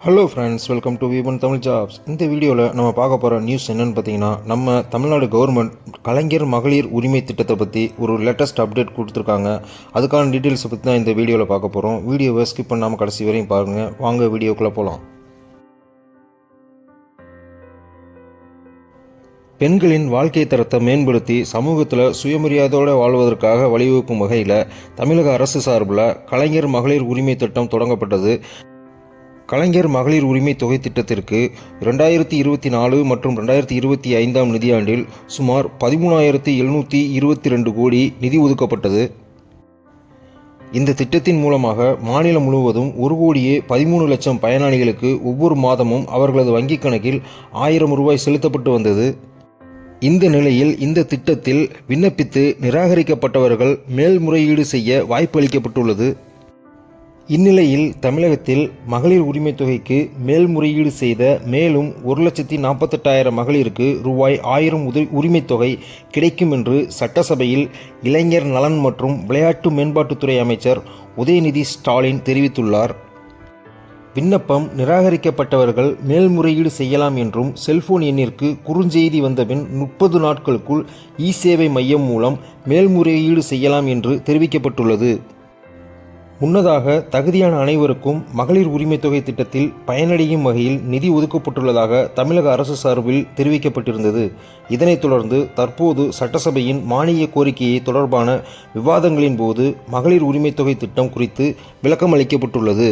Hello friends, welcome to விபன் Tamil jobs. இந்த வீடியோவில் நம்ம பார்க்க போகிற நியூஸ் என்னென்னு பார்த்தீங்கன்னா, நம்ம தமிழ்நாடு கவர்மெண்ட் கலைஞர் மகளிர் உரிமை திட்டத்தை பற்றி ஒரு லேட்டஸ்ட் அப்டேட் கொடுத்துருக்காங்க. அதுக்கான டீட்டெயில்ஸை பற்றி தான் இந்த வீடியோவில் பார்க்க போகிறோம். வீடியோவை ஸ்கிப் பண்ணாமல் கடைசி வரையும் பாருங்கள். வாங்க வீடியோக்குள்ளே போகலாம். பெண்களின் வாழ்க்கை தரத்தை மேம்படுத்தி சமூகத்தில் சுயமரியாதையோடு வாழ்வதற்காக வழிவகுக்கும் வகையில் தமிழக அரசு சார்பில் கலைஞர் மகளிர் உரிமை திட்டம் தொடங்கப்பட்டது. கலைஞர் மகளிர் உரிமை தொகை திட்டத்திற்கு 2024 மற்றும் 2025 நிதியாண்டில் சுமார் 13,722 கோடி நிதி ஒதுக்கப்பட்டது. இந்த திட்டத்தின் மூலமாக மாநிலம் முழுவதும் 1,13,00,000 பயனாளிகளுக்கு ஒவ்வொரு மாதமும் அவர்களது வங்கிக் கணக்கில் 1000 ரூபாய் செலுத்தப்பட்டு வந்தது. இந்த நிலையில் இந்த திட்டத்தில் விண்ணப்பித்து நிராகரிக்கப்பட்டவர்கள் மேல்முறையீடு செய்ய வாய்ப்பு அளிக்கப்பட்டுள்ளது. இந்நிலையில் தமிழகத்தில் மகளிர் உரிமை தொகைக்கு மேல்முறையீடு செய்த மேலும் 1,48,000 மகளிருக்கு ரூபாய் 1000 உரிமை தொகை கிடைக்கும் என்று சட்டசபையில் இளைஞர் நலன் மற்றும் விளையாட்டு மேம்பாட்டுத்துறை அமைச்சர் உதயநிதி ஸ்டாலின் தெரிவித்துள்ளார். விண்ணப்பம் நிராகரிக்கப்பட்டவர்கள் மேல்முறையீடு செய்யலாம் என்றும் செல்போன் எண்ணிற்கு குறுஞ்செய்தி வந்தபின் 30 நாட்களுக்குள் இ-சேவை மையம் மூலம் மேல்முறையீடு செய்யலாம் என்று தெரிவிக்கப்பட்டுள்ளது. முன்னதாக தகுதியான அனைவருக்கும் மகளிர் உரிமை தொகை திட்டத்தில் பயனடையும் வகையில் நிதி ஒதுக்கப்பட்டுள்ளதாக தமிழக அரசு சார்பில் தெரிவிக்கப்பட்டிருந்தது. இதனைத் தொடர்ந்து தற்போது சட்டசபையின் மானிய கோரிக்கையை தொடர்பான விவாதங்களின் போது மகளிர் உரிமை தொகை திட்டம் குறித்து விளக்கம் அளிக்கப்பட்டுள்ளது.